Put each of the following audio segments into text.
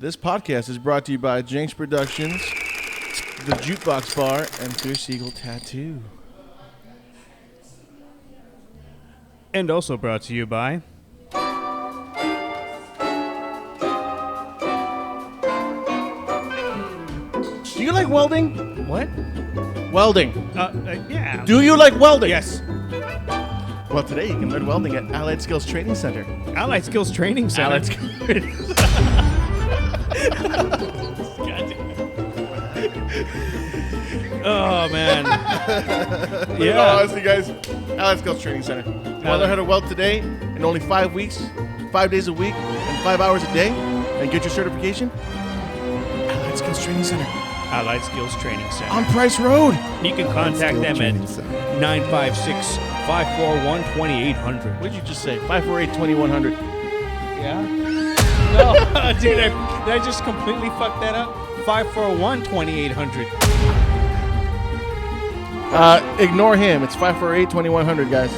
This podcast is brought to you by Janks Productions, the Jukebox Bar, and Fierce Eagle Tattoo. And also brought to you by... Do you like welding? What? Welding. Yeah. Do you like welding? Yes. Well, today you can learn welding at Allied Skills Training Center. Allied Skills Training Center. Allied Skills Training Center. Oh, man. Yeah. Honestly, guys, Allied Skills Training Center. You want to learn how to weld today in only 5 weeks, 5 days a week, and 5 hours a day, and get your certification? Allied Skills Training Center. Allied Skills Training Center. On Price Road. You can contact them at 956-541-2800. What did you just say? 548-2100. Yeah? No, dude, did I just completely fuck that up? 541-2800. Ignore him. It's 548-2100, guys.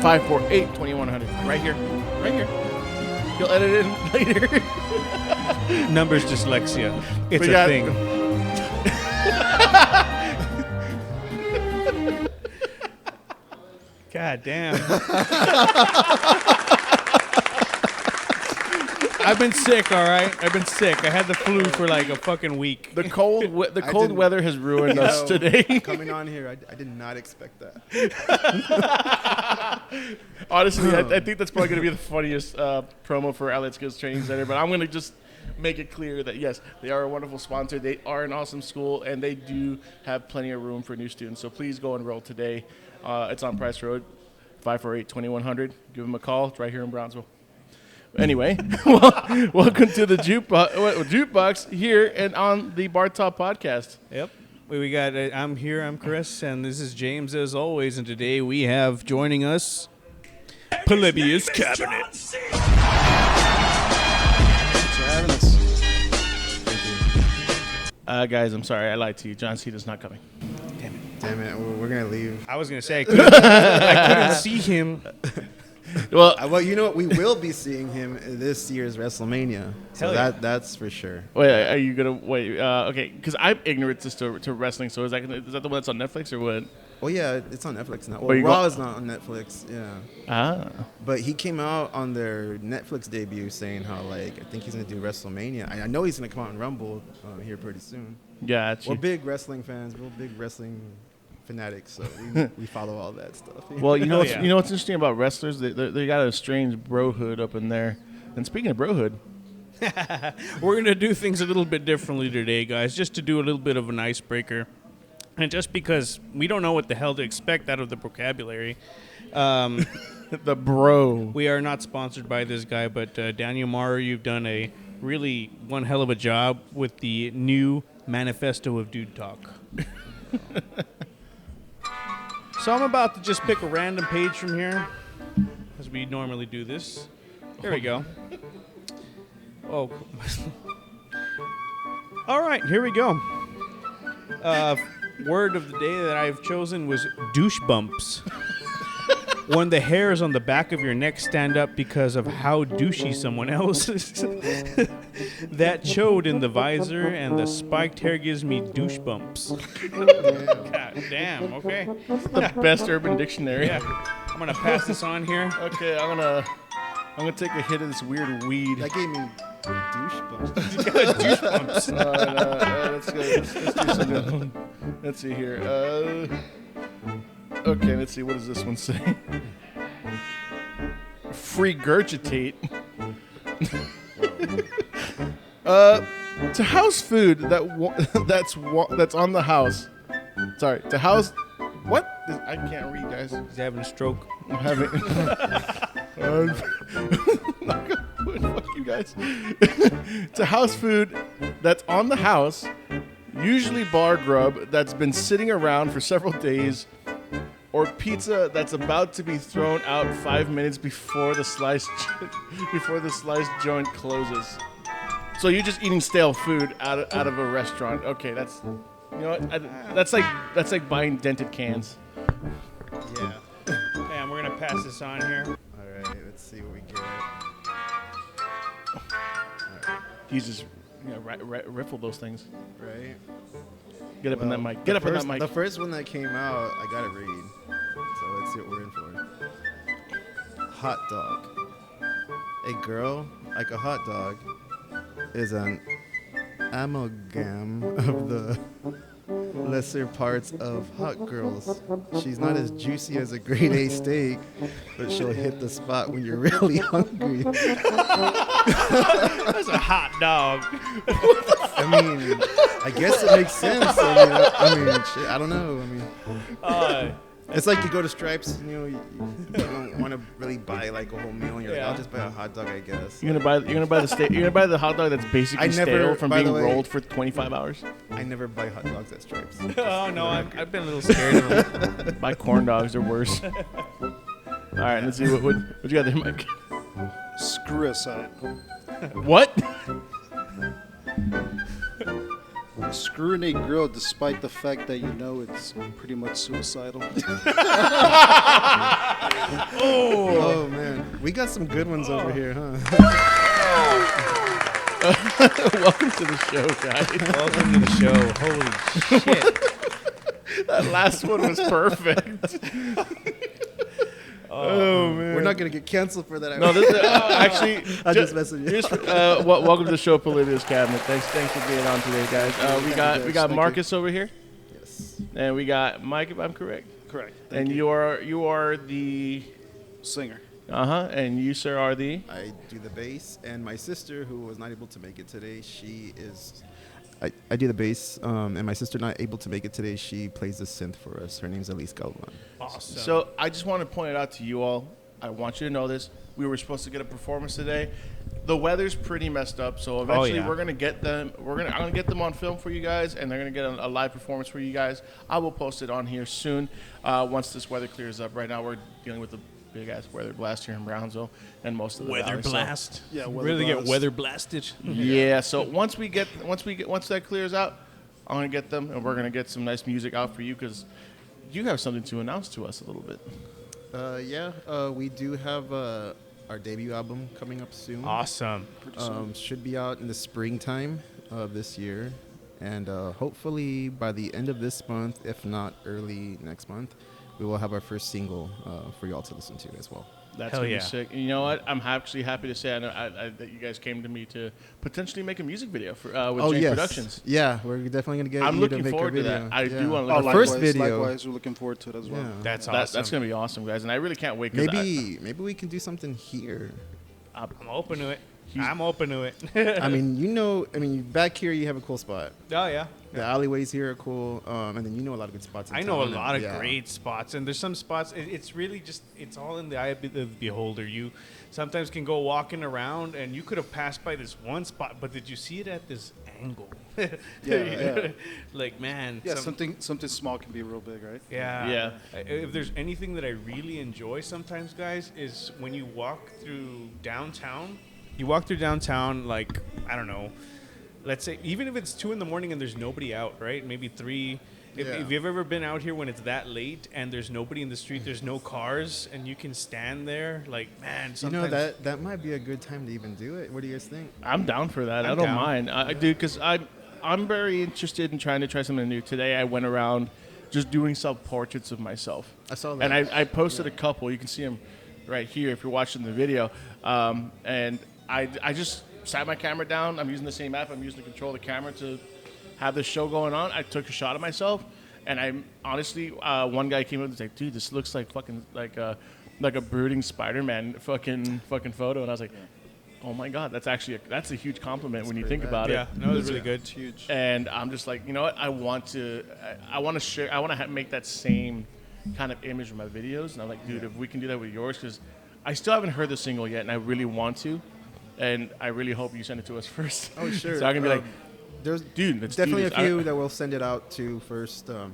548-2100. Right here. Right here. He'll edit it in later. Numbers dyslexia. It's We a got- thing. God damn. I've been sick, all right? I've been sick. I had the flu for like a fucking week. The cold weather has ruined us today. Coming on here, I did not expect that. Honestly, I think that's probably going to be the funniest promo for Allied Skills Training Center, but I'm going to just make it clear that, yes, they are a wonderful sponsor. They are an awesome school, and they do have plenty of room for new students. So please go enroll today. It's on Price Road, 548-2100. Give them a call. It's right here in Brownsville. Anyway, welcome to the Jukebox here and on the Bar Top Podcast. Yep. We got. I'm here. I'm Chris, and this is James as always. And today we have joining us Polybius Cabinet. Thanks for having us. Guys, I'm sorry. I lied to you. John Cena's not coming. Damn it, we're going to leave. I was gonna say I couldn't see him. Well, You know what? We will be seeing him this year's WrestleMania. So Hell yeah. that's for sure. wait, are you gonna wait? Okay, because I'm ignorant to wrestling. So is that the one that's on Netflix or what? Oh, yeah, it's on Netflix now. But Well, you Raw is not on Netflix, yeah. Ah, But he came out on their Netflix debut saying how, like, I think he's going to do WrestleMania. I know he's going to come out and Rumble here pretty soon. yeah. We're big wrestling fans. We're big wrestling fanatics, so we follow all that stuff. Well, you know, Hell yeah. you know what's interesting about wrestlers? They got a strange brohood up in there. And speaking of brohood, We're gonna do things a little bit differently today, guys, just to do a little bit of an icebreaker, and just because we don't know what the hell to expect out of the vocabulary. the bro. We are not sponsored by this guy, but Daniel Mara, you've done a really one hell of a job with the new manifesto of Dude Talk. So I'm about to just pick a random page from here, as we normally do this. There we go. Oh. All right, here we go. Word of the day that I've chosen was douche bumps. When the hairs on the back of your neck stand up because of how douchey someone else is. That chode in the visor and the spiked hair gives me douche bumps. God damn, okay. The best Urban Dictionary. Yeah. I'm going to pass this on here. Okay, I'm gonna take a hit of this weird weed. That gave me douche bumps. Douche bumps. Let's go. Let's do something. Let's see here. Okay, let's see. What does this one say? Regurgitate. To house food that's on the house. Sorry, to house. What? I can't read, guys. He's having a stroke. I'm having. Fuck you guys. To house food that's on the house, usually bar grub that's been sitting around for several days, or pizza that's about to be thrown out 5 minutes before the sliced joint closes. So you're just eating stale food out of a restaurant. Okay, that's that's like buying dented cans. Yeah. And we're going to pass this on here. All right, let's see what we get. All right. He's just riffle those things. Right. Get up in that mic. Get up in that mic. The first one that came out, I gotta read. So let's see what we're in for. Hot dog. A girl, like a hot dog, is an amalgam of the lesser parts of hot girls. She's not as juicy as a grade A steak, but she'll hit the spot when you're really hungry. That's a hot dog. I mean, I guess it makes sense. I mean, shit, I don't know. I mean, it's like you go to Stripes, you don't want to really buy like a whole meal, and you're like, I'll just buy a hot dog, I guess. You're gonna buy the steak. You're gonna buy the hot dog that's basically stale from being rolled for 25 hours. I never buy hot dogs at Stripes. Oh no, I've been a little scared of them. Buy corn dogs, they're worse. All right, let's see what you got there, Mike. Screw-a-side. What? Screwing a girl despite the fact that you know it's pretty much suicidal. Oh man, we got some good ones over here, huh? Welcome to the show, guys. Welcome to the show. Holy shit. That last one was perfect. Oh man, We're not gonna get canceled for that. No, this actually. I just messing you. Welcome to the show, Polybius Cabinet. Thanks for being on today, guys. We got Marcus over here, Yes. and we got Mike, if I'm correct. Correct. And you are the Singer. and you, sir, are the. I do the bass, and my sister, who was not able to make it today, she is. I do the bass, and my sister not able to make it today. She plays the synth for us. Her name's Elise Galvan. Awesome. So I just want to point it out to you all. I want you to know this. We were supposed to get a performance today. The weather's pretty messed up, so eventually we're gonna get them. I'm gonna get them on film for you guys, and they're gonna get a live performance for you guys. I will post it on here soon once this weather clears up. Right now we're dealing with the big ass weather blast here in Brownsville and most of the weather valley, so- blast. Yeah, weather really blast. get weather blasted. Yeah. So once that clears out, I'm gonna get them, and we're gonna get some nice music out for you because you have something to announce to us a little bit. We do have our debut album coming up soon. Awesome. Should be out in the springtime of this year, and hopefully by the end of this month, if not early next month, we will have our first single for y'all to listen to as well. That's Hell gonna yeah. be sick. And you know what? I'm actually happy to say that you guys came to me to potentially make a music video for with Janks Productions. Yeah, we're definitely gonna get. I'm you looking to make forward a to video. that. I do want to Oh, look First likewise, video. Likewise, we're looking forward to it as well. Yeah. That's That, awesome. that's gonna be awesome, guys, and I really can't wait. 'Cause Maybe we can do something here. I'm open to it. I'm open to it. I mean, back here you have a cool spot. Oh yeah. The alleyways here are cool, and then you know a lot of good spots. In I know a town, lot of yeah. great spots, and there's some spots. It's really just it's all in the eye of the beholder. You sometimes can go walking around, and you could have passed by this one spot, but did you see it at this angle? Yeah. Like man. Yeah, something small can be real big, right? Yeah. Yeah. If there's anything that I really enjoy sometimes, guys, is when you walk through downtown. You walk through downtown, like, I don't know, let's say, even if it's 2 a.m. and there's nobody out, right? Maybe 3. If you've ever been out here when it's that late and there's nobody in the street, there's no cars, and you can stand there, like, man, sometimes. That might be a good time to even do it. What do you guys think? I'm down for that. I'm I don't down. mind, dude, because I'm very interested in trying to try something new. Today I went around just doing self-portraits of myself. I saw that. And I posted a couple. You can see them right here if you're watching the video. And I just sat my camera down. I'm using the same app. I'm using to control the camera to have this show going on. I took a shot of myself, and I honestly, one guy came up and was like, "Dude, this looks like fucking like a brooding Spider-Man fucking photo." And I was like, "Oh my god, that's a huge compliment when you think about Yeah, it." no, it was really good. It's huge. And I'm just like, you know what? I want to share. I want to make that same kind of image with my videos. And I'm like, dude, if we can do that with yours, because I still haven't heard the single yet, and I really want to. And I really hope you send it to us first. Oh, sure. So I can be like, there's dude, let's do definitely this. a few that we'll send it out to first. Of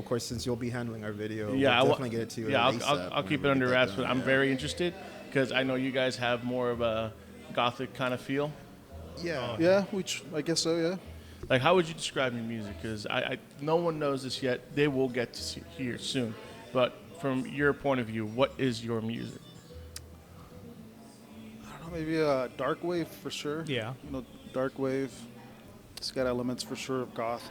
course, since you'll be handling our video, Yeah, we'll definitely get it to you. Yeah, ASAP I'll keep it whenever we under get that wraps, done, but I'm yeah. very interested because I know you guys have more of a gothic kind of feel. Yeah. Yeah, I guess so. Yeah. Like, how would you describe your music? Because no one knows this yet. They will get to hear soon. But from your point of view, what is your music? I don't know, maybe a dark wave for sure. Yeah. You know, dark wave. It's got elements for sure of goth.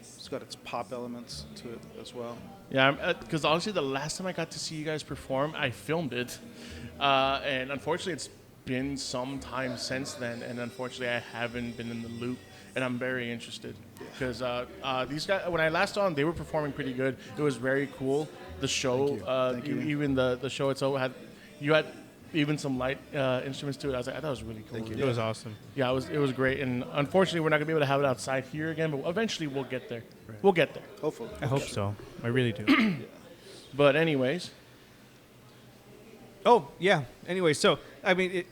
It's got its pop elements to it as well. Yeah, because honestly, the last time I got to see you guys perform, I filmed it, and unfortunately, it's been some time since then, and unfortunately, I haven't been in the loop, and I'm very interested because these guys, when I last saw them, they were performing pretty good. It was very cool. The show, Thank you. even the show itself had even some light instruments to it. I was like, I thought it was really cool. It was awesome. Yeah, it was great, and unfortunately, we're not gonna be able to have it outside here again, but eventually, we'll get there. Right. We'll get there. Hopefully. I hope so. I really do. But anyways. Oh yeah. Anyway, so I mean,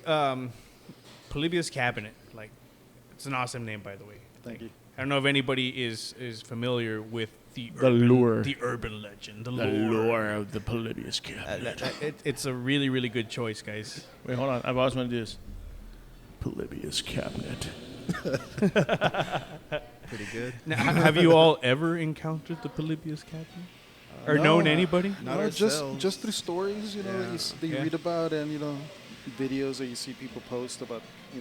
Polybius Cabinet, like, it's an awesome name, by the way. Thank you. I don't know if anybody is familiar with the urban legend, the lore of the Polybius cabinet. It's a really, really good choice, guys. Wait, hold on. I've always wanted to do this. Polybius cabinet. Pretty good. Now, have you all ever encountered the Polybius cabinet? Or No, known anybody? Not No, ourselves. just through stories, you know, Yeah. that you Yeah. read about, and videos that you see people post about, I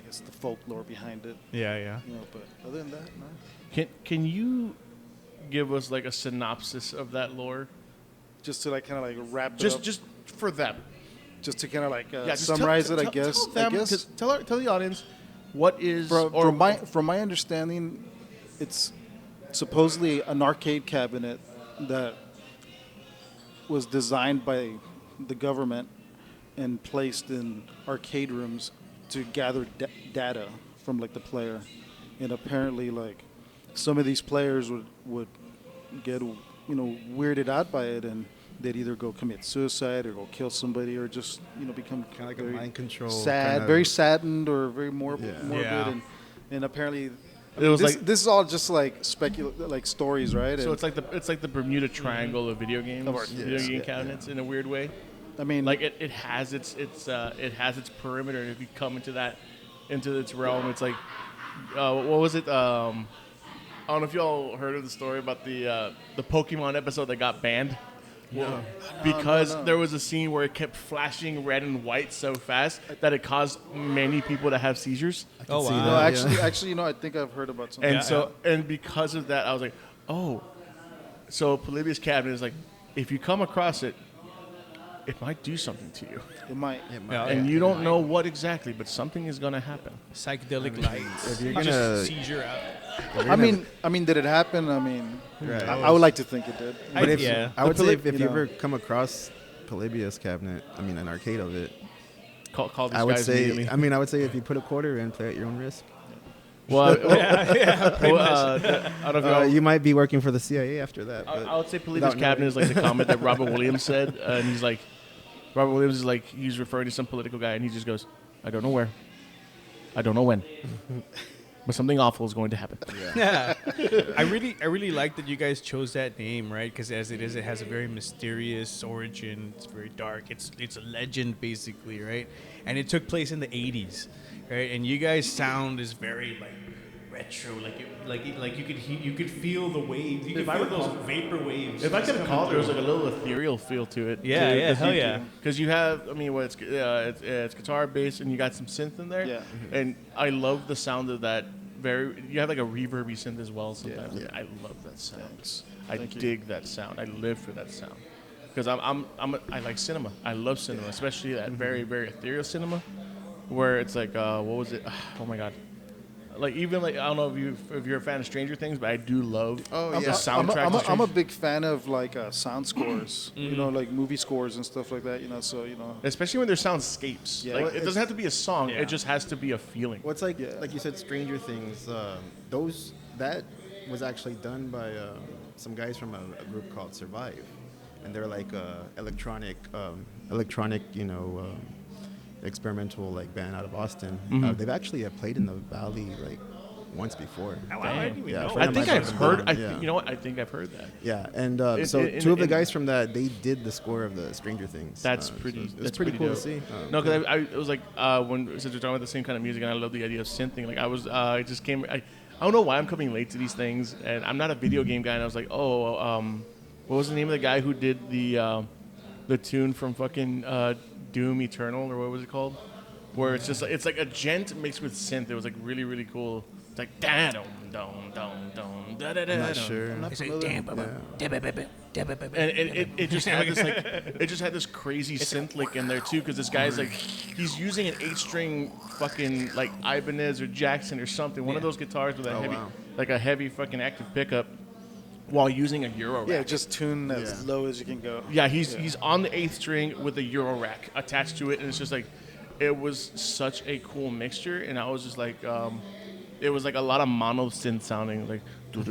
guess the folklore behind it, Yeah. But other than that, no. Can you give us like a synopsis of that lore? Just to like kind of like wrap it up. Just for them. Just to kind of like Just summarize tell- it, tell- I guess. Tell them, 'cause tell the audience what is From my understanding, it's supposedly an arcade cabinet that was designed by the government and placed in arcade rooms to gather data from like the player, and apparently like some of these players would get weirded out by it, and they'd either go commit suicide or go kill somebody or just become Kind of like a very mind control. sad, kind of- very saddened or very morbid, Yeah. Yeah. and apparently It was this is all just like like stories, right? so And, it's like the Bermuda Triangle of video games, Of our- video yes, game yeah, cabinets in a weird way. I mean, Like it has its perimeter. If you come into its realm, it's like what was it? I don't know if y'all heard of the story about the Pokemon episode that got banned. No. Because No. there was a scene where it kept flashing red and white so fast that it caused many people to have seizures. Oh, see wow. no, that, actually, I think I've heard about something. And and because of that, I was like, oh. So Polybius cabinet is like, if you come across it, it might do something to you. It might. Yeah. And you don't know what exactly, but something is going to happen. Psychedelic lights. if you're Just gonna- seizure out. I mean, did it happen? I mean, Right. I would like to think it did. But if, yeah. I would The say if Poly- you you know. ever come across Polybius cabinet, an arcade of it, Call these I would guys say, immediately. I would say if you put a quarter in, play at your own risk. Well, Pretty much. I don't know if You might be working for the CIA after that. But I would say Polybius without cabinet is knowing. like the comment that Robert Williams said, and he's like, Robert Williams is like, he's referring to some political guy, and he just goes, I don't know where, I don't know when, but something awful is going to happen. Yeah. I really like that you guys chose that name, right? Because as it is, it has a very mysterious origin. It's very dark. It's a legend basically, right? And it took place in the 80s, right? And you guys' sound is very like retro, like you could feel the waves. You could feel those vapor waves. If I could call, there was like a little ethereal feel to it. Yeah, hell yeah. Because you have, it's guitar, bass, and you got some synth in there. Yeah. And I love the sound of that. You have like a reverby synth as well sometimes. Yeah. I love that sound. I Thank you. dig that sound. I live for that sound. Because I like cinema. I love cinema, especially that very, very ethereal cinema, where it's like, what was it? Oh my god. Like even like I don't know if you're a fan of Stranger Things, but I do love Oh, the yeah. soundtrack. to I'm a Stranger- big fan of like sound scores, like movie scores and stuff like that. So especially when there's soundscapes. Yeah. Like Well, it doesn't have to be a song. Yeah. It just has to be a feeling. What's like Yeah. like you said, Stranger Things. That was actually done by some guys from a group called Survive, and they're like electronic, experimental like band out of Austin. They've actually played in the Valley like once before. Oh, I didn't even Yeah, know. friend I of think mine I've from heard. Vermont, yeah. You know what? I think I've heard that. Yeah, and In- so in- two of the in- guys from that, they did the score of the Stranger Things. That's So pretty. It's That's pretty cool dope. to see. No, because it was like since we're talking about the same kind of music, and I love the idea of synthing. Like I was, I just came. I don't know why I'm coming late to these things, and I'm not a video game guy. And I was like, what was the name of the guy who did the tune from fucking Doom Eternal, or what was it called? where it's just like, it's like a gent mixed with synth. It was like really really cool. It's like da dum dum dum dum da da da. I'm not sure. I'm not It's like, familiar. And it just had this like it just had this crazy synth lick in there too, because this guy's like he's using an 8-string fucking like Ibanez or Jackson or something, one of those guitars with a heavy wow. like a heavy fucking active pickup while using a Euro rack. Yeah, just tune as Yeah. low as you can go. Yeah, he's on the 8th string with a Euro rack attached to it, and it's just like it was such a cool mixture, and I was just like it was like a lot of mono synth sounding like like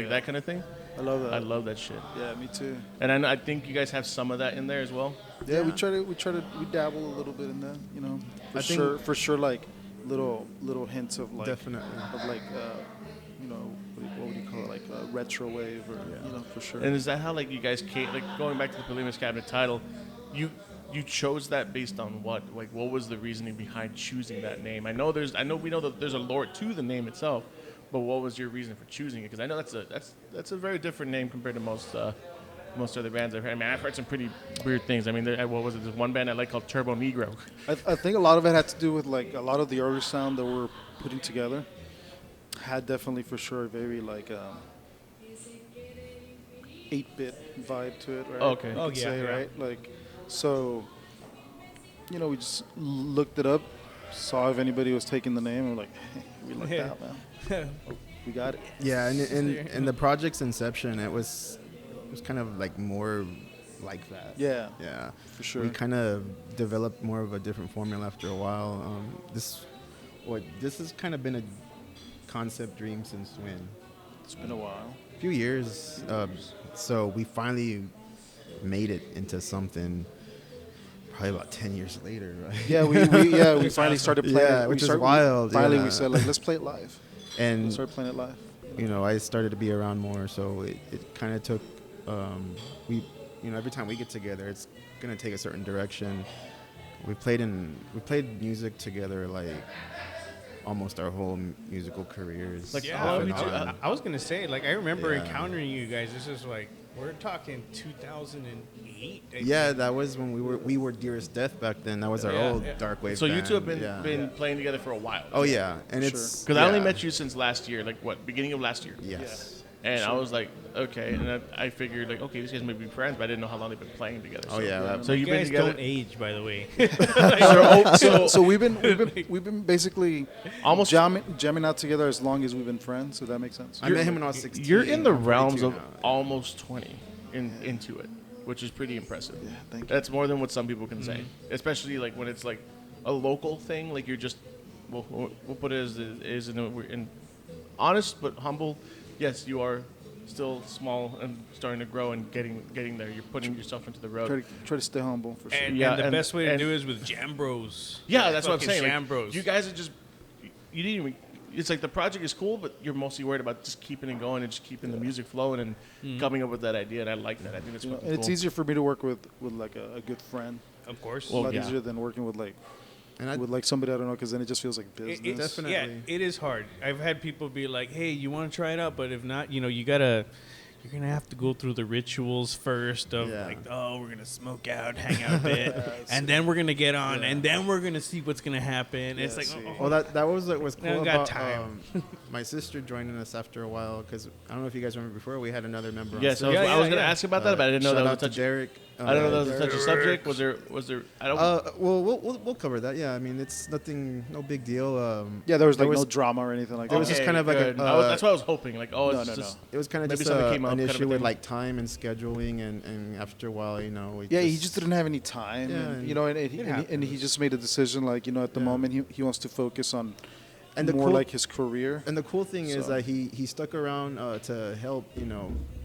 that kind of thing. I love that. I love that shit. Yeah, me too. And I think you guys have some of that in there as well. Yeah, we dabble a little bit in that, you know. For sure, like little hints of like Definitely. of like you know, what would you call it, like retro wave or you know, for sure. And is that how like you guys came, like going back to the Polybius Cabinet title, you chose that based on what? Like what was the reasoning behind choosing that name? we know that there's a lore to the name itself, but what was your reason for choosing it? Because I know that's a very different name compared to most other bands I've heard. I mean, I've heard some pretty weird things. I mean, what was it? There's one band I like called Turbo Negro. I think a lot of it had to do with like a lot of the early sound that we're putting together had definitely for sure a very like 8-bit vibe to it, right? Okay. You Oh, could yeah, say, yeah. right? Like, so, you know, we just looked it up, saw if anybody was taking the name, and we're like, hey, we like that, man. We got it. Yeah, and in the project's inception, it was kind of like more like that. Yeah, Yeah, for sure. We kind of developed more of a different formula after a while. This has kind of been a concept dream since when? It's been a while. A few years. So we finally made it into something. Probably about 10 years later, right? Yeah, we finally started playing Yeah, it. which is wild, Finally, yeah. we said, like, let's play it live. And Let's start playing it live. you know, I started to be around more, so it kind of took. Every time we get together, it's gonna take a certain direction. We played music together like almost our whole musical careers. Like, Yeah, how me did too. you- I was gonna say, like, I remember Yeah. encountering you guys. This is like we're talking 2008. Yeah, that was when we were Dearest Death back then. That was our Yeah, old yeah. dark wave. So you band. two have been Yeah. playing together for a while. Oh yeah, and Sure. it's Because I only yeah. met you since last year, like what, beginning of last year. Yes. And I was like, okay, and I figured like, okay, these guys may be friends, but I didn't know how long they've been playing together. Oh yeah. So you've You been guys together don't age, by the way. So we've been basically Almost- jamming out together as long as we've been friends. So that makes sense. I met him when I was 16. You're in the I'm 42 realms of now. almost 20 into it, which is pretty impressive. Yeah, thank you. That's more than what some people can say, especially like when it's like a local thing. Like you're just, we'll put it as is in honest but humble. Yes, you are still small and starting to grow and getting there. You're putting yourself into the road. Try to stay humble for sure. And, Yeah, and the and- best way to and- do it is with Jam Bros. Yeah, that's what I'm Fucking saying. Jam Like, Bros. you guys are just, you didn't even. It's like the project is cool, but you're mostly worried about just keeping it going and just keeping the music flowing and coming up with that idea. And I like that. I think it's You know, fucking and it's cool. easier for me to work with like a good friend. Of course. A Well, lot yeah. easier than working with like And with like somebody I don't know, because then it just feels like business. Definitely. Yeah, it is hard. I've had people be like, "Hey, you want to try it out?" But if not, you're gonna have to go through the rituals first of Yeah. like, oh, we're gonna smoke out, hang out a bit, and then we're gonna get on, and then we're gonna see what's gonna happen. Yeah, it's like, see. Well, that was what was I don't cool got about time. my sister joining us after a while, because I don't know if you guys remember before we had another member. on Yes, staff. I was going to yeah. ask about that, but I didn't know Shout that was out to such. Derek. I don't know that was such a Derek. subject. Was there? I don't. Well, we'll cover that. Yeah, I mean, it's no big deal. Yeah, there was There like no was- drama or anything like there that. was just kind of like a- good. that's what I was hoping. Like, oh, it's No, just. It was kind of Maybe just something came up an kind of a issue with thing. like time and scheduling, and after a while, we Yeah, he just didn't have any time. Yeah, and, and you know, and it and he just made a decision like, at the Yeah. moment he wants to focus on And the more cool- like his career. And the cool thing is So- that he stuck around to help,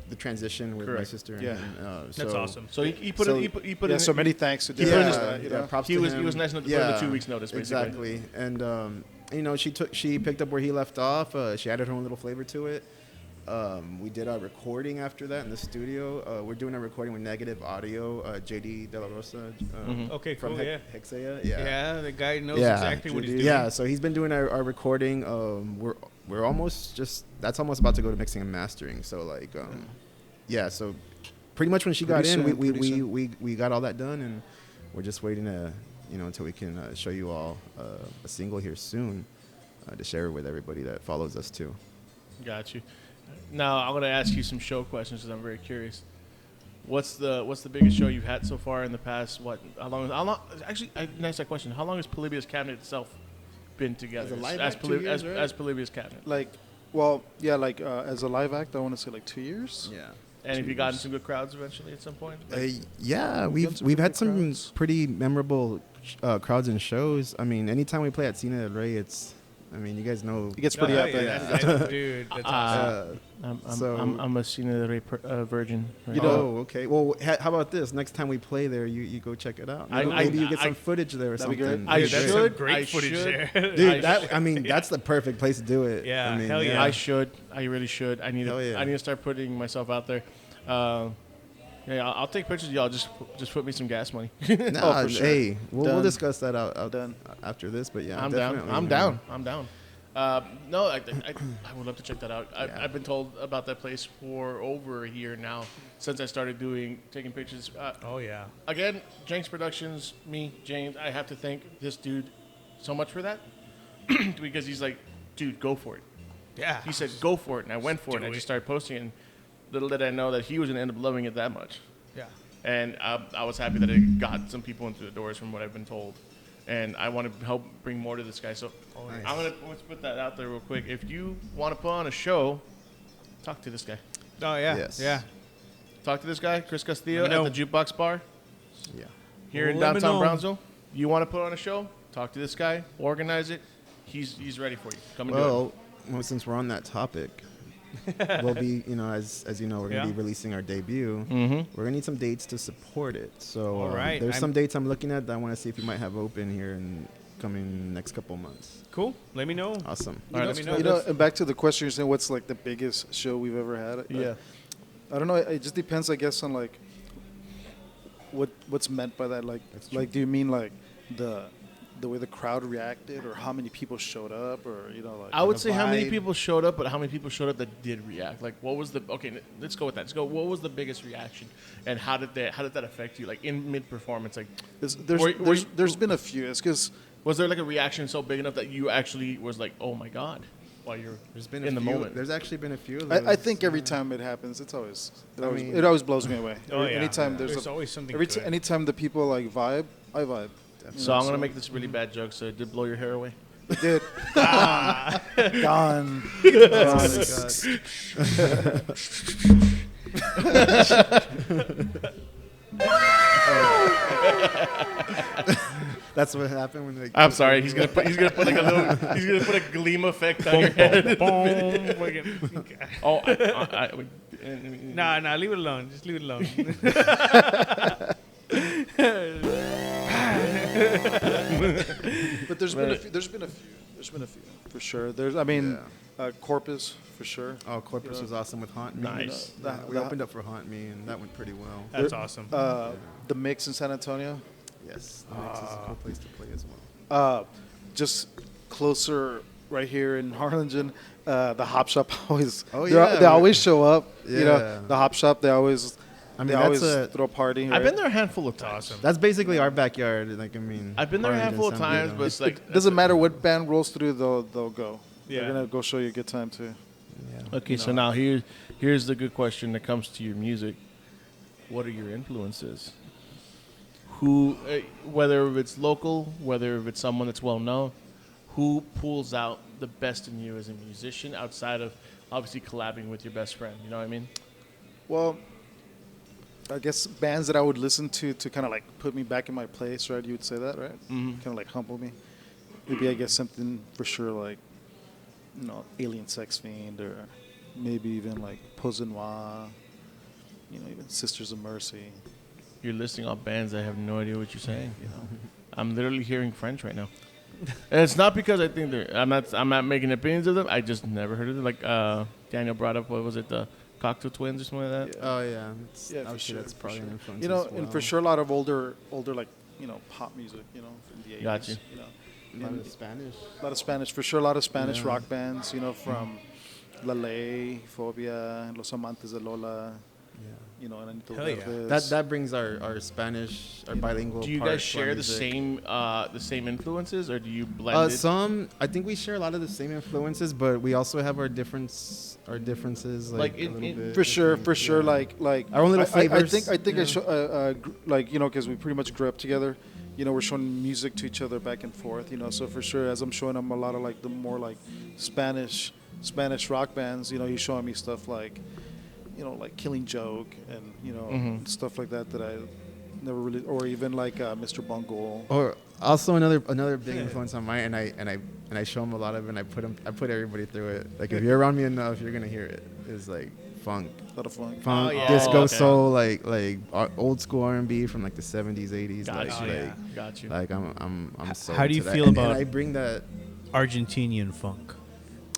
the transition with my Correct. sister. And Yeah. him, that's so- awesome. So he put So- it. He put yeah, in. so many thanks to he Derek. put for in- that, yeah, props He to was him. nice enough to put in the 2 weeks notice, basically. Exactly. And she picked up where he left off. She added her own little flavor to it. We did our recording after that in the studio. We're doing a recording with Negative Audio, JD De La Rosa. Okay, from cool. Yeah. Hexea. Yeah, the guy knows Yeah, exactly what he's doing. Yeah, so he's been doing our recording. We're almost that's almost about to go to mixing and mastering. So like, so pretty much when she got Pretty in, soon, we pretty soon. we got all that done, and we're just waiting to until we can show you all a single here soon to share with everybody that follows us too. Got you. Now I'm gonna ask you some show questions because I'm very curious. What's the biggest show you've had so far in the past? How long? Actually, I can ask that question. How long has Polybius Cabinet itself been together As a live act, 2 years, right? as Polybius Cabinet? Like, as a live act, I want to say like 2 years. Yeah. And have you gotten some good crowds eventually at some point? Yeah, We've we've had some some crowds. pretty memorable crowds and shows. I mean, anytime we play at Cena del Rey, you guys know. It gets pretty Oh, epic. yeah. Dude, that's awesome. I'm a Cena virgin. Right? You know- Okay. Well, how about this? Next time we play there, you go check it out. I- Maybe you get I- some footage there or That'd be something. great. I Dude, that's should. some great I footage should. there. Dude, that's the perfect place to do it. Yeah, I mean, hell yeah. I should. I really should. I need Hell to. yeah. I need to start putting myself out there. Yeah, I'll take pictures of y'all. Just put me some gas money. Nah, for sure. hey, we'll Done. discuss that out Done. after this. But yeah, I'm down. definitely, I'm man. down. I'm down. No, I would love to check that out. Yeah. I've been told about that place for over a year now since I started taking pictures. Oh yeah. Again, Janks Productions, me, James. I have to thank this dude so much for that because he's like, dude, go for it. Yeah. He said, go for it, and I went for it. And I Do just it. started posting, and little did I know that he was gonna end up loving it that much. Yeah. And I was happy that it got some people into the doors from what I've been told. And I want to help bring more to this guy. So nice. let's put that out there real quick. If you want to put on a show, talk to this guy. Oh yeah. Yes. Yeah. Talk to this guy, Chris Castillo, Let me at know. the Jukebox Bar Yeah. here in Let me downtown know. Brownsville. You want to put on a show? Talk to this guy. Organize it. He's ready for you. Come and do it. Well, since we're on that topic, we'll be, as you know, we're gonna Yeah. be releasing our debut. Mm-hmm. We're gonna need some dates to support it. So All right. there's some dates I'm looking at that I want to see if you might have open here in coming next couple months. Cool. Let me know. Awesome. All right, Let let's me go. know. And back to the question you're saying, what's like the biggest show we've ever had? Yeah. I don't know. It just depends, I guess, on like what's meant by that. That's true. Like, do you mean like the way the crowd reacted, or how many people showed up, or like I would the say how many vibe? people showed up, but how many people showed up that did react? Like, what was let's go with that. Let's go. What was the biggest reaction, and how did that affect you? Like in mid performance, like There's been a few. It's because was there like a reaction so big enough that you actually was like, oh my god, while you're There's been in the few, moment? There's actually been a few of I those. think every time it happens, it always mean- it always blows me away. Oh, yeah. Anytime There's there's always something good. anytime the people like vibe, I vibe. So I'm gonna make this really bad joke. So it did blow your hair away. It did. Gone. Oh my God. That's what happened when they. I'm sorry. He's gonna put like a little. He's gonna put a gleam effect on your head. Boom. Fucking- Oh, Nah, leave it alone. Just leave it alone. But there's been a few for sure. Corpus for sure. Oh, Corpus was awesome with Haunt Me. Nice. We opened up for Haunt Me, and that went pretty well. That's awesome. The mix in San Antonio, Yes, the Mix is a cool place to play as well. just closer right here in Harlingen. The Hop Shop always. Oh, they yeah, they always show up. Yeah. The Hop Shop. They always. I mean, they that's always a- throw a party. I've right? been there a handful of times. awesome. That's basically our backyard. I've been there a handful of times, but it's like It doesn't matter what band rolls through, they'll go. Yeah. They're gonna go show you a good time too. okay. So now here's the good question that comes to your music. What are your influences? Who, whether it's local, whether it's someone that's well known, who pulls out the best in you as a musician outside of obviously collabing with your best friend? You know what I mean? Well, I guess bands that I would listen to kind of like put me back in my place, right? You would say that, right? Mhm. Kind of like humble me. Maybe I guess something for sure like, Alien Sex Fiend, or maybe even like Pose Noir, even Sisters of Mercy. You're listing off bands. I have no idea what you're saying. I'm literally hearing French right now, and it's not because I think they're. I'm not making opinions of them. I just never heard of them. Like Daniel brought up, what was it, the Cocteau Twins or something like that? Oh yeah, Yeah, for obviously sure, that's for probably sure. an influence. And as for well. sure a lot of older like, pop music, from the 80s. Got you. A lot And of Spanish. a lot of Spanish, for sure. A lot of Spanish Yeah. rock bands, from La Ley, Phobia, Los Amantes de Lola. and I need to Hell look at yeah. this. That brings our Spanish, our bilingual. Do you part guys to our share the music. same influences, or do you blend it? I think we share a lot of the same influences, but we also have our differences, Like like a little bit. For sure, Yeah. like Our own little flavors, I think yeah. I show, like because we pretty much grew up together. We're showing music to each other back and forth. So for sure, as I'm showing him a lot of like the more like Spanish rock bands. He's showing me stuff like, like Killing Joke and Mhm. stuff like that I never really, or even like Mr. Bungle. Or also another big Yeah. influence on mine, and I show him a lot of it, and I put everybody through it. Like if you're around me enough, you're gonna hear it. Is like funk, A lot of fun. funk, yeah. disco, Oh, okay. soul, like old school R&B from like the 70s, 80s. Got Like, you. yeah. Got you. like I'm so. How do you into that. feel And about- I bring that. Argentinian funk.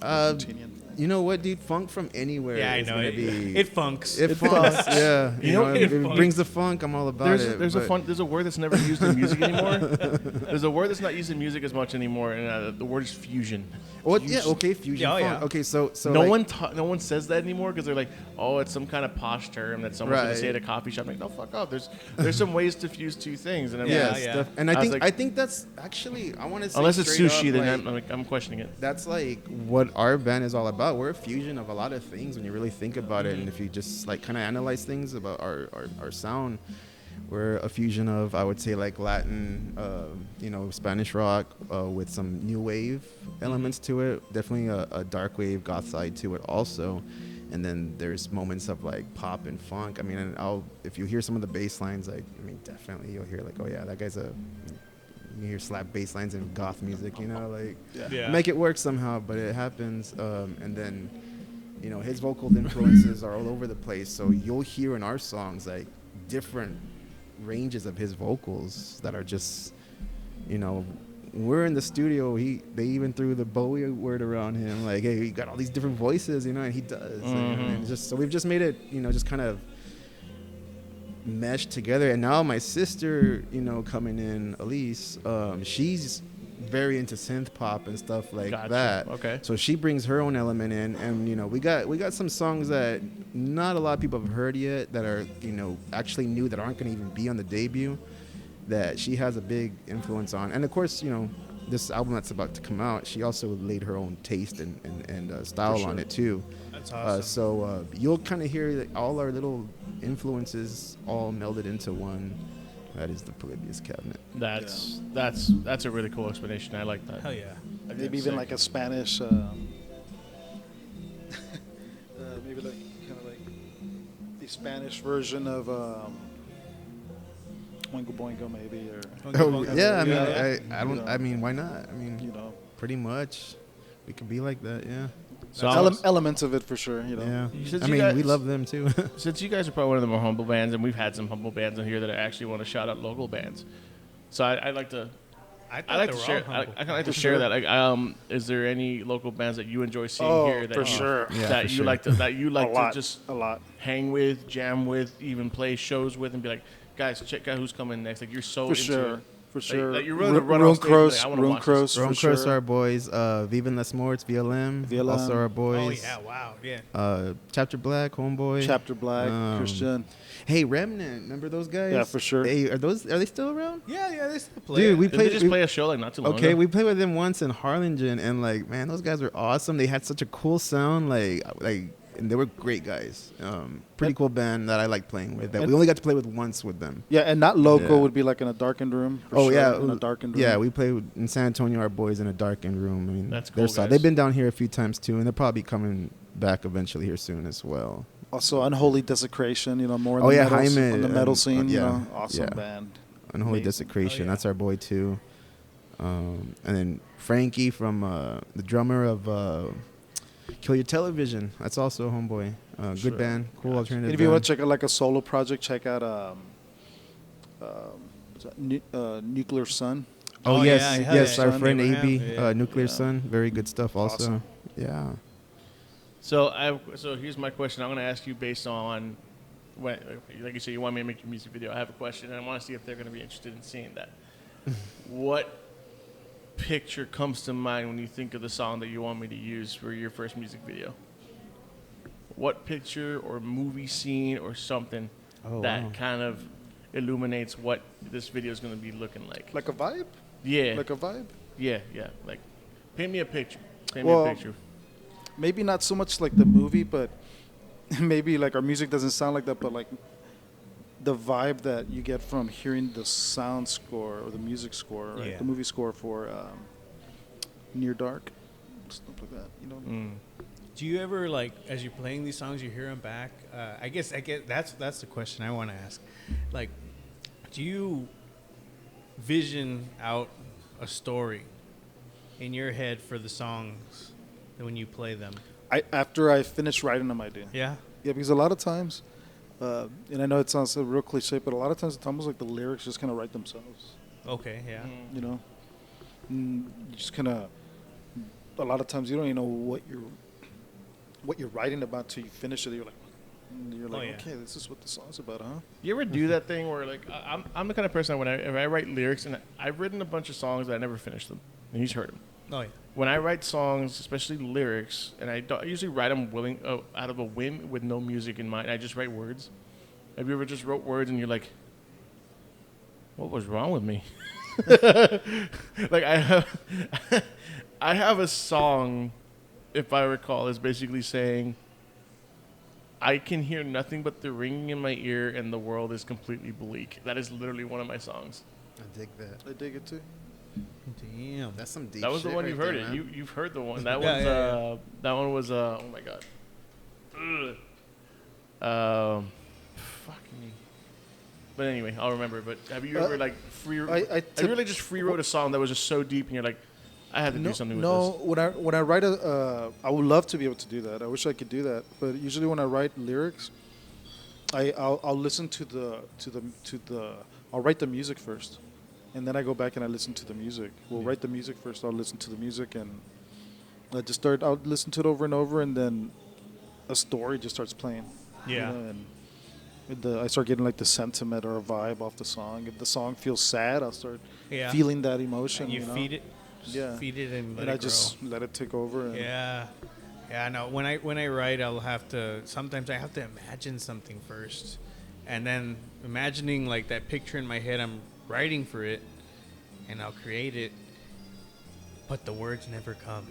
Argentinian. You know what, dude? Funk from anywhere. Yeah, I is know. gonna It, be. it funks. It funks, yeah. You know, it if it funks. brings the funk, I'm all about it. There's but- a word that's never used in music anymore. There's a word that's not used in music as much anymore, and the word is fusion. What? Yeah. Okay. Fusion Yeah, oh, funk. yeah. Okay. So no like, no one says that anymore because they're like, oh, it's some kind of posh term that someone's gonna Right. say at a coffee shop. Like, no, fuck off. There's some ways to fuse two things, and I'm Yeah, like, yeah. And I was I like- think that's actually I want to say unless it's straight sushi, up, then like, I'm questioning it. that's like what our band is all about. We're a fusion of a lot of things when you really think about it, and if you just like kind of analyze things about our sound, we're a fusion of, I would say, like Latin, Spanish rock with some new wave elements to it. Definitely a dark wave goth side to it also. And then there's moments of like pop and funk. I mean, and if you hear some of the bass lines, like, I mean, definitely you'll hear like, oh yeah, that guy's you hear slap bass lines in goth music, like Yeah. make it work somehow, but it happens. And then, his vocal influences are all over the place. So you'll hear in our songs like different ranges of his vocals that are just, we're in the studio. They even threw the Bowie word around him, like, hey, he got all these different voices, and he does. And just so we've just made it, just kind of meshed together. And now my sister, coming in, Elise, she's very into synth pop and stuff like Gotcha. that. Okay. So she brings her own element in, and we got some songs that not a lot of people have heard yet that are actually new, that aren't going to even be on the debut, that she has a big influence on. And of course, this album that's about to come out, she also laid her own taste and style on it too. That's awesome. So you'll kind of hear like all our little influences all melded into one. That is the Polybius cabinet. That's a really cool explanation. I like that. Hell yeah. I think Maybe that's even sick. like a Spanish, maybe like kind of like the Spanish version of Oingo Boingo, maybe, or Oh yeah, I mean, Yeah. I don't. I mean, why not? I mean, you know, pretty much, we could be like that. Yeah. So elements of it for sure. Yeah. Since I you mean, guys- we love them too. since you guys are probably one of the more humble bands, and we've had some humble bands in here that I actually want to shout out local bands. So I'd like to. I like to share. I kind of like to share that. Like, is there any local bands that you enjoy seeing Oh, here that for you, sure. Yeah, that for you sure. like a lot, to just a lot. hang with, jam with, even play shows with, and be like, guys, check out who's coming next. Like, you're so For into sure. it. For sure. like, you're willing to run Rune off stage and be like, I wanna Rune watch Cross, this. for Rome Curse sure. our boys. Vivan Les Morts, VLM. VLM. Also our boys. Oh yeah! Wow. Yeah. Chapter Black, Homeboy. Chapter Black, Um, Christian. Hey, Remnant. Remember those guys? Yeah, for sure. Hey, are they still around? Yeah. They still play. Dude, we Did they played. just play a show like not too long Okay, ago? we played with them once in Harlingen, and like, man, those guys were awesome. They had such a cool sound, and they were great guys. Pretty cool band that I like playing with. That we only got to play with once with them. Yeah, and not local Yeah. would be like in a darkened room. For Oh sure, yeah, in a darkened room. yeah. We played in San Antonio. Our boys in a darkened room. I mean, That's they're cool, solid. guys. They've been down here a few times too, and they're probably coming back eventually here soon as well. Also, Unholy Desecration. More. In Oh, the yeah, metals, Jaime, on the metal scene. yeah, Awesome yeah. band. Unholy Amazing. Desecration. Oh, yeah. That's our boy too. And then Frankie from the drummer of Kill Your Television. That's also a homeboy. Good Sure. band, cool alternative. And if you band. want to check out like a solo project, check out what's that? Nuclear Sun. Oh, Oh, yes, yeah, hell yes, yeah. our Son, friend Abraham, AB, yeah. Nuclear Yeah. Sun, very good stuff also. Awesome. Yeah. So here's my question. I'm going to ask you based on like you said, you want me to make a music video. I have a question, and I want to see if they're going to be interested in seeing that. What picture comes to mind when you think of the song that you want me to use for your first music video? what picture or movie scene or something that kind of illuminates what this video is going to be looking like. Like a vibe? Yeah. Like a vibe? Yeah. Like, paint me a picture. Paint Well, me a picture. Maybe not so much like the movie, but maybe like our music doesn't sound like that, but like the vibe that you get from hearing the sound score or the music score, right? Yeah. The movie score for Near Dark, stuff like that. You know. Mm. Do you ever like as you're playing these songs, you hear them back? I guess that's the question I want to ask. Like, do you vision out a story in your head for the songs when you play them? After I finish writing them, I do. Yeah. Yeah, because a lot of times, and I know it sounds a real cliche, but a lot of times it's almost like the lyrics just kind of write themselves. Okay. Yeah. You know, you just kind of. A lot of times you don't even know what you're writing about till you finish it. You're like, yeah. okay, this is what the song's about, huh? You ever do that thing where, like, I'm the kind of person that if I write lyrics, and I've written a bunch of songs that I never finished them, and he's heard them. Oh yeah. When I write songs, especially lyrics, and I usually write them out of a whim with no music in mind. I just write words. Have you ever just wrote words and you're like, what was wrong with me? Like I have a song, if I recall, is basically saying, I can hear nothing but the ringing in my ear and the world is completely bleak. That is literally one of my songs. I dig that. I dig it too. Damn. That's some deep That was shit the one right you've heard there, it. man. You've heard the one. That Yeah, one's yeah, that one was oh my god. Fuck me. But anyway, I'll remember. But have you ever like have you really just free wrote a song that was just so deep and you're like, I had to do something with this? No, when I write I would love to be able to do that. I wish I could do that. But usually when I write lyrics, I'll listen to the I'll write the music first, and then I go back and I listen to the music. We'll write the music first. I'll listen to the music and I'll listen to it over and over, and then a story just starts playing. Yeah. You know, and I start getting like the sentiment or a vibe off the song. If the song feels sad, I'll start Yeah. feeling that emotion. And you know? feed it. Yeah. Feed it and let And it I grow. just let it take over. And Yeah. Yeah, no. When I write, I'll have to. Sometimes I have to imagine something first, and then imagining like that picture in my head, I'm writing for it, and I'll create it, but the words never come.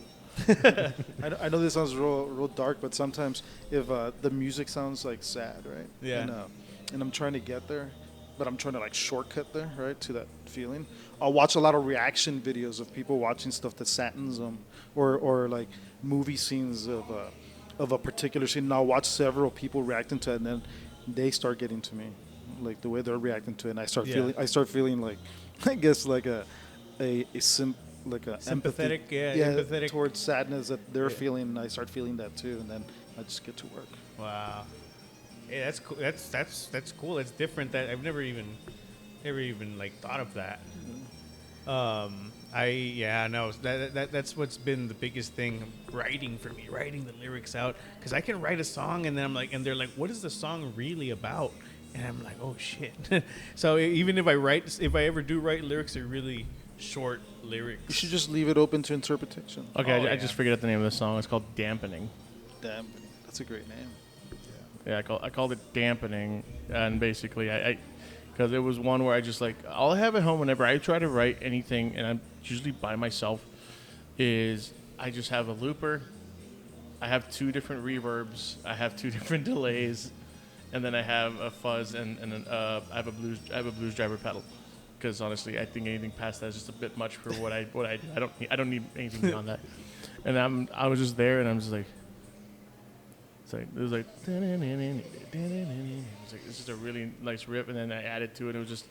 I know this sounds real dark, but sometimes if the music sounds like sad, right? Yeah. And I'm trying to get there, but I'm trying to like shortcut there, right, to that feeling. I'll watch a lot of reaction videos of people watching stuff that saddens them, or like movie scenes of a particular scene. And I'll watch several people reacting to it, and then they start getting to me, like the way they're reacting to it, and I start feeling like, I guess like a Sympathetic, empathy, empathetic. towards sadness that they're feeling, and I start feeling that too, and then I just get to work. Wow. Yeah, that's cool. That's cool. That's different. That I've never even like thought of that. That's what's been the biggest thing, writing for me, writing the lyrics out, because I can write a song and then I'm like, and they're like, what is the song really about? And I'm like, oh shit. So even if I ever do write lyrics, they're really short lyrics. You should just leave it open to interpretation. Okay, Oh, I just figured out the name of the song. It's called Dampening. Damn, that's a great name. Yeah, I called it Dampening, and basically because it was one where I just like, all I have at home whenever I try to write anything, and I'm usually by myself, is I just have a looper, I have 2 different reverbs, I have 2 different delays, and then I have a fuzz and I have a blues driver pedal. Because honestly, I think anything past that is just a bit much for what I do. I don't need anything beyond that. And I was just there, and I'm just like, it was like it's just a really nice riff, and then I added to it. It was just,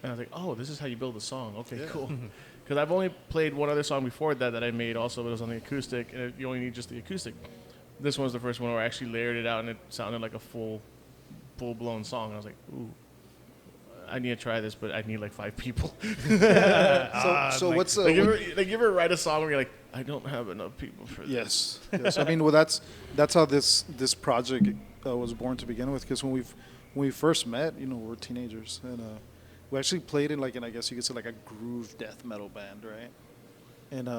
and I was like, oh, this is how you build a song. Okay, cool. Because I've only played one other song before that I made also, but it was on the acoustic, and you only need just the acoustic. This one was the first one where I actually layered it out, and it sounded like a full blown song. And I was like, ooh. I need to try this, but I need like 5 people. So like- what's Like you ever write a song where you're like, I don't have enough people for this. Yes. I mean, well, that's how this project was born to begin with. Because when we first met, we were teenagers, and we actually played in I guess you could say like a groove death metal band, right? And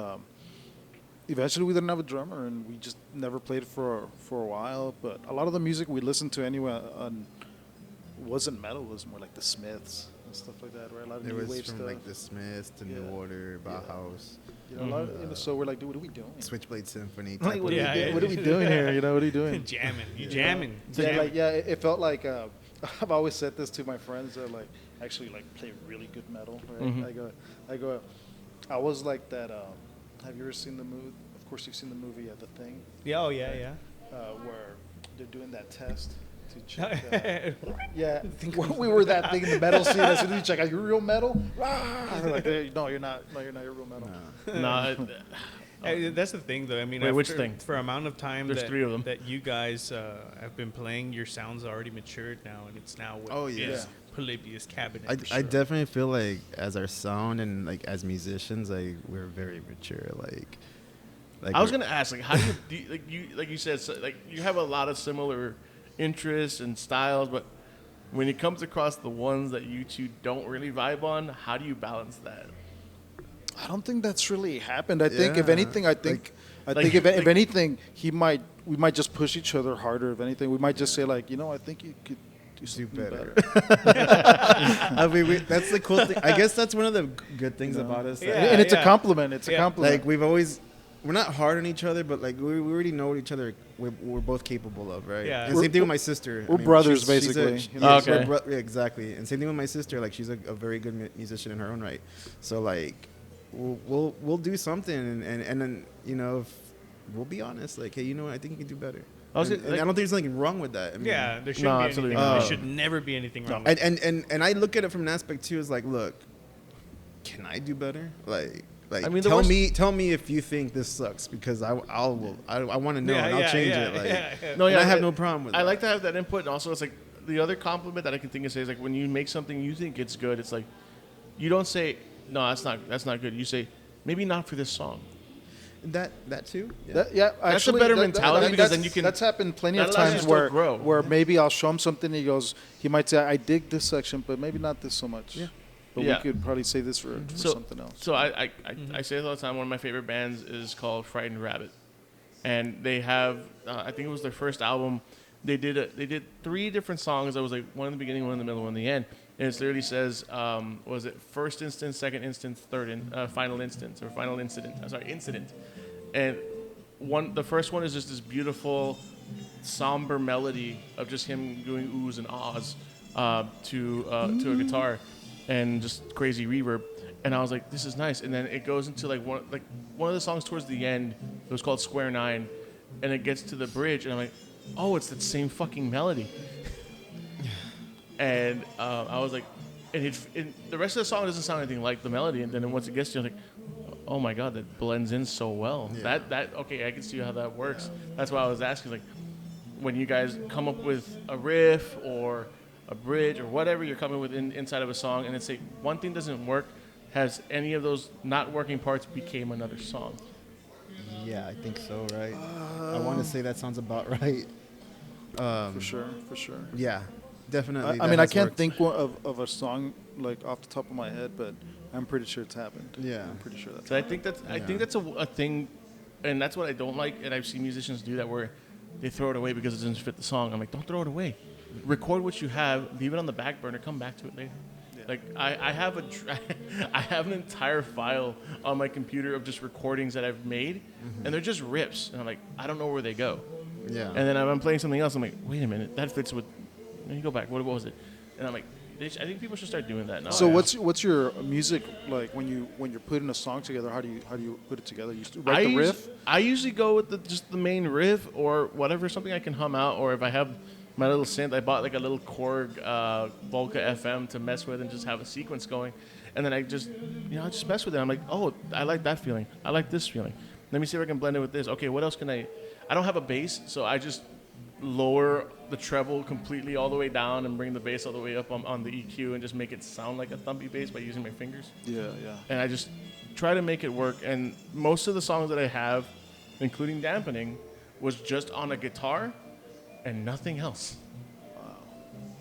eventually we didn't have a drummer, and we just never played for a while. But a lot of the music we listened to anyway wasn't metal. It was more like the Smiths and stuff like that, right? A lot of It new was wave from stuff. like the Smiths to Yeah. New Order, Yeah. Bauhaus, You know, a lot of, so we're like, dude, what are we doing? Switchblade Symphony. Like, type what, of- Yeah, what are we doing here? You know, what are you doing? jamming. You Yeah. jamming. It felt like I've always said this to my friends that like actually like play really good metal. Right? Mhm. I was like that. Have you ever seen the movie? Of course, you've seen the movie The Thing, Yeah, oh yeah, yeah. where they're doing that test to check. Yeah, we were that thing in the metal scene. As soon as you check, are you real metal? They're like, "Hey, no, you're not. No, you're not. You're real metal. No. No, That's the thing, though. I mean, Wait, which after- thing? For amount of time There's that, 3 of them. that you guys have been playing, your sound's already matured now, and it's now what Oh, yeah. is Polybius cabinet. I, for I sure. definitely feel like as our sound and like as musicians, like we're very mature. Like I was we're- gonna ask, like, how do you like you said, so, like you have a lot of similar interests and styles, but when it comes across the ones that you two don't really vibe on, how do you balance that? I don't think that's really happened. I think if Yeah, anything, I think like- if like- anything, we might just push each other harder. If anything, we might just say like, you know, I think you could do do something better. better. I mean, that's the cool thing. I guess that's one of the good things You know? about us. that, Yeah, And it's a yeah. compliment. It's a Yeah. compliment. Like we're not hard on each other, but like we already know what each other we're both capable of, right? Yeah. And We're- same thing with my sister. we're brothers, she's a- basically, she- you know? yeah, Okay. yeah, exactly. And same thing with my sister. Like she's a very good musician in her own right. So like we'll do something, and then you know if we'll be honest. Like hey, you know what? I think you can do better. I was And gonna- like- I don't think there's anything wrong with that. I mean, Yeah, there shouldn't No, be absolutely anything. not. There should never be anything wrong. with And I look at it from an aspect too. Is like, look, can I do better? Like I mean, the tell worst- me if you think this sucks because I want to know Yeah, and I'll yeah, change yeah, it. Like, yeah, yeah. No, and yeah, I have it- no problem with I that. like to have that input, and also it's like the other compliment that I can think of say is like when you make something you think it's good, it's like you don't say no, that's not good. You say maybe not for this song. that too. Yeah. That's a Actually, better mentality because then that's- you can- That's happened plenty that of allows you times to still where grow. maybe I'll show him something. He might say, "I dig this section, but maybe not this so much." Yeah. But Yeah. we could probably say this for something else. So I say it all the time. One of my favorite bands is called Frightened Rabbit, and they have I think it was their first album. They did 3 different songs. That was like one in the beginning, one in the middle, one in the end. And it literally says, was it first instance, second instance, final instance, or final incident? Incident. And the first one is just this beautiful, somber melody of just him doing oohs and ahs to a guitar, and just crazy reverb. And I was like, this is nice. And then it goes into like one of the songs towards the end. It was called Square Nine, and it gets to the bridge, and I'm like, oh, it's that same fucking melody. And I was like, and the rest of the song doesn't sound anything like the melody. And then once it gets to, I'm like, oh my god, that blends in so well. Yeah. That okay, I can see how that works. That's why I was asking, like, when you guys come up with a riff or a bridge or whatever you're coming with inside of a song, and it's like one thing doesn't work, has any of those not working parts became another song? Yeah, I think so. Right. I want to say that sounds about right. For sure. Yeah, definitely. I that mean, I has can't worked. think of a song like off the top of my head, but I'm pretty sure it's happened. Yeah. I'm pretty sure that's. So I think that's a thing, and that's what I don't like. And I've seen musicians do that where they throw it away because it doesn't fit the song. I'm like, don't throw it away. Record what you have, leave it on the back burner, come back to it later. Yeah. Like I have I have an entire file on my computer of just recordings that I've made, and they're just rips. And I'm like, I don't know where they go. Yeah. And then I'm playing something else. I'm like, wait a minute, that fits with. Let me go back. What was it? And I'm like, I think people should start doing that now. So what's your music like when you're putting a song together? How do you put it together? You write the riff. I usually go with just the main riff or whatever, something I can hum out. Or if I have my little synth, I bought like a little Korg Volca FM to mess with and just have a sequence going. And then I just mess with it. I'm like, oh, I like that feeling. I like this feeling. Let me see if I can blend it with this. Okay, what else can I don't have a bass, so I just lower the treble completely all the way down and bring the bass all the way up on the EQ and just make it sound like a thumpy bass by using my fingers. Yeah. And I just try to make it work. And most of the songs that I have, including Dampening, was just on a guitar and nothing else.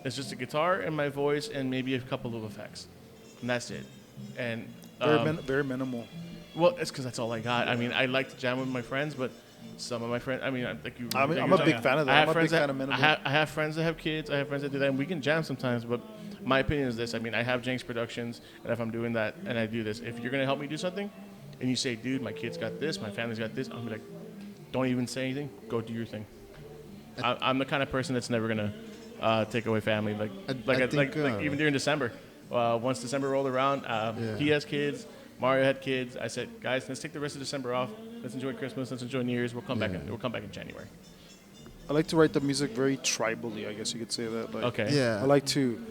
It's just a guitar and my voice and maybe a couple of effects. And that's it. And Very minimal. Well, it's because that's all I got. I mean, I like to jam with my friends, but some of my friends, I mean, like you. I'm like a you're big saying, fan of I that. have I'm a big friends that fan of minimal. I have friends that have kids. I have friends that do that, and we can jam sometimes. But my opinion is this: I mean, I have Janks Productions, and if I'm doing that and I do this, if you're gonna help me do something, and you say, "Dude, my kid's got this, my family's got this," I'm gonna be like, "Don't even say anything. Go do your thing." I'm the kind of person that's never gonna take away family. Like even during December, once December rolled around, he has kids. Mario had kids. I said, guys, let's take the rest of December off. Let's enjoy Christmas. Let's enjoy New Year's. We'll come back. We'll come back in January. I like to write the music very tribally. I guess you could say that. Like, Okay. Yeah. I like to.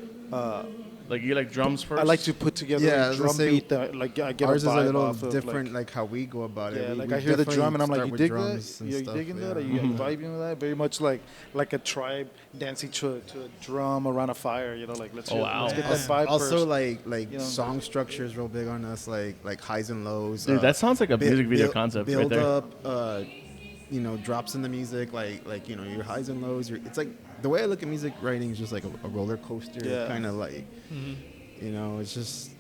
Like you like drums first. I like to put together Yeah, I a was gonna drum say, beat that like I get Ours a is vibe a little off of, different, like how we go about it. Yeah, We- like we I hear the definitely drum and I'm like, start you with dig drums that? and You stuff, digging yeah. that? Are you vibing with that? Very much like a tribe dancing to a drum around a fire. You know, like let's wow. let's get that vibe Also, first. like you know. song structure is real big on us, like highs and lows. Dude, that sounds like a music video concept right build there. up, drops in the music, like your highs and lows. It's like the way I look at music writing is just like a roller coaster, Yeah. kind of like, it's just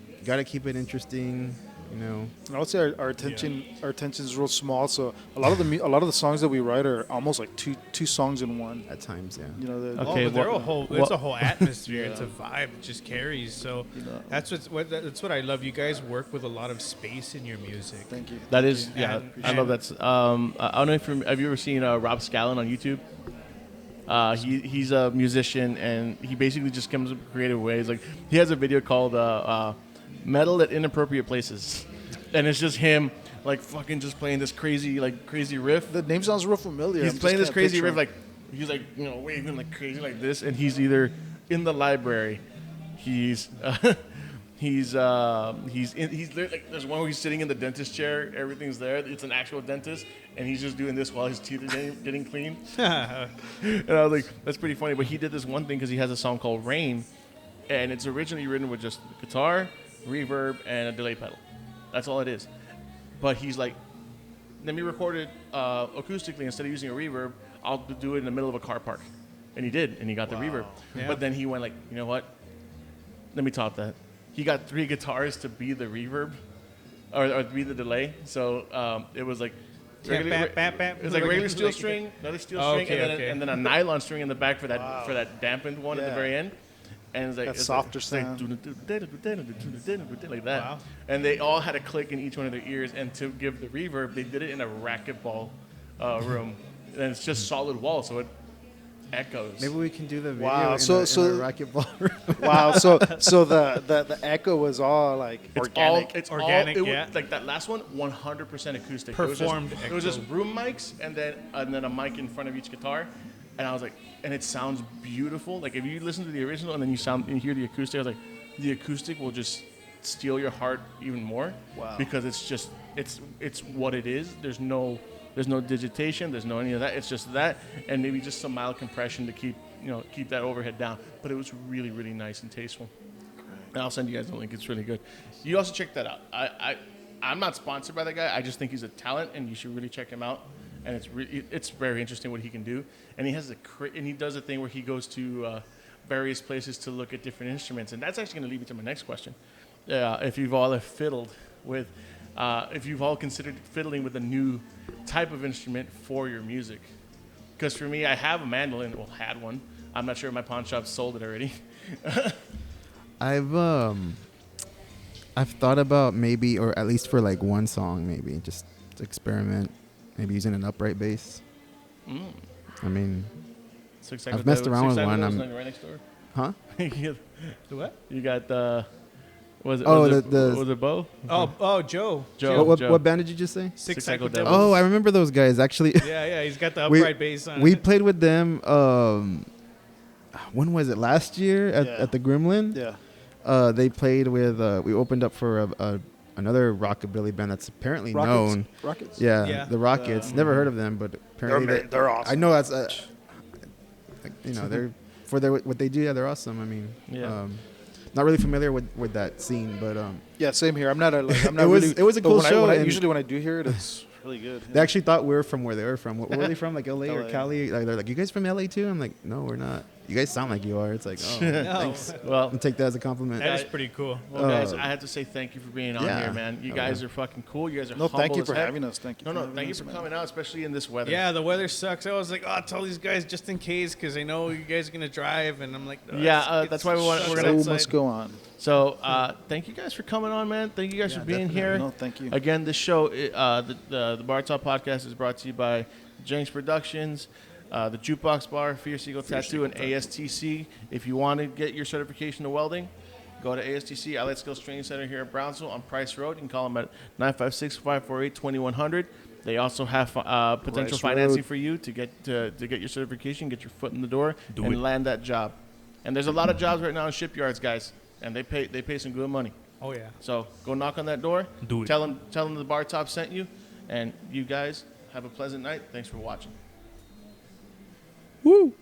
you got to keep it interesting. And I would say our attention is real small. So a lot of the songs that we write are almost like two songs in one. At times, yeah. You know, Okay, But they're well- a whole. It's a whole atmosphere. It's a vibe. It just carries. So that's what I love. You guys work with a lot of space in your music. Thank you. That is, yeah, And- I love that. I don't know if have you ever seen Rob Scallon on YouTube? He's a musician, and he basically just comes up with creative ways. Like he has a video called "Metal at Inappropriate Places," and it's just him like fucking just playing this crazy riff. The name sounds real familiar. He's playing this crazy riff, like he's like waving like crazy like this, and he's either in the library, he's he's like there's one where he's sitting in the dentist chair, everything's there, it's an actual dentist, and he's just doing this while his teeth are getting clean. And I was like, that's pretty funny. But he did this one thing because he has a song called Rain, and it's originally written with just guitar, reverb, and a delay pedal. That's all it is. But he's like, let me record it acoustically instead of using a reverb. I'll do it in the middle of a car park. And he did, and he got the reverb. Yeah. But then he went like, you know what? Let me top that. He got 3 guitars to be the reverb, or be the delay. So it was like, it was like regular steel string, another steel string, and then a nylon string in the back for that dampened one at the very end. And it's like That it's softer like, like that. Wow. And they all had a click in each one of their ears. And to give the reverb, they did it in a racquetball room, and it's just solid wall, so it echoes. Maybe we can do the video Wow, in so- a racquetball room. Wow. So the echo was all like organic. It's Organic, all, yeah. like that last one, 100% acoustic. Performed It was just echo. room mics and then a mic in front of each guitar. And I was like, and it sounds beautiful. Like if you listen to the original and then you hear the acoustic, I was like, the acoustic will just steal your heart even more. Wow. Because it's what it is. There's no digitation. There's no any of that. It's just that, and maybe just some mild compression to keep that overhead down. But it was really, really nice and tasteful. And I'll send you guys the link. It's really good. You also check that out. I'm not sponsored by that guy. I just think he's a talent, and you should really check him out. And it's very interesting what he can do. And he has and he does a thing where he goes to various places to look at different instruments. And that's actually going to lead me to my next question. If you've all if you've all considered fiddling with a new type of instrument for your music. Because for me, I have a mandolin. Well, had one. I'm not sure if my pawn shop sold it already. I've thought about maybe, or at least for like one song, maybe just to experiment, maybe using an upright bass. I mean, I've messed around with one. I'm right next door. huh? The what? You got the. Was it? Oh, was it Bo? Oh, Joe. Joe. What band did you just say? Six Psycho Psycho Devils. Devils. Oh, I remember those guys. Actually, Yeah, he's got the We- upright bass on we it. played with them. When was it? Last year at the Gremlin. Yeah. They played with. We opened up for another rockabilly band that's apparently known. Rockets. Yeah, the Rockets. Never heard of them, but apparently They're awesome. I know that's. They're for what they do. Yeah, they're awesome. I mean, Yeah. not really familiar with that scene, but Yeah, same here. I'm not It was- really. it was a but cool when show, and- usually when I do hear it, it's really good. they actually thought we were from where they were from. Where were they from? Like LA or LA. Cali? Like, they're like, you guys from LA too? I'm like, no, we're not. You guys sound like you are. It's like, oh, thanks. Well, I'll take that as a compliment. That is pretty cool. well, guys, I have to say thank you for being on Yeah. here, man. You guys are fucking cool. You guys are No, humble thank you as for heck. having us. Thank you. No, for no, having thank you us, for man. coming out, especially in this weather. Yeah, the weather sucks. I was like, oh, tell these guys just in case, because I know you guys are gonna drive, and I'm like, oh, Yeah, that's why we're sucks gonna- Show must go on. So, thank you guys for coming on, man. Thank you guys for being definitely. here. No, thank you. Again, this show, the Bar Talk podcast is brought to you by Janks Productions, the Jukebox Bar, Fierce Eagle Tattoo, and ASTC. If you want to get your certification to welding, go to ASTC, Allied Skills Training Center here at Brownsville on Price Road. You can call them at 956-548-2100. They also have potential Price financing Road. for you to get your certification, get your foot in the door, Do and it. land that job. And there's a lot of jobs right now in shipyards, guys, and they pay some good money. Oh yeah. So go knock on that door. Do it. Tell them the Bar Top sent you, and you guys have a pleasant night. Thanks for watching. Woo.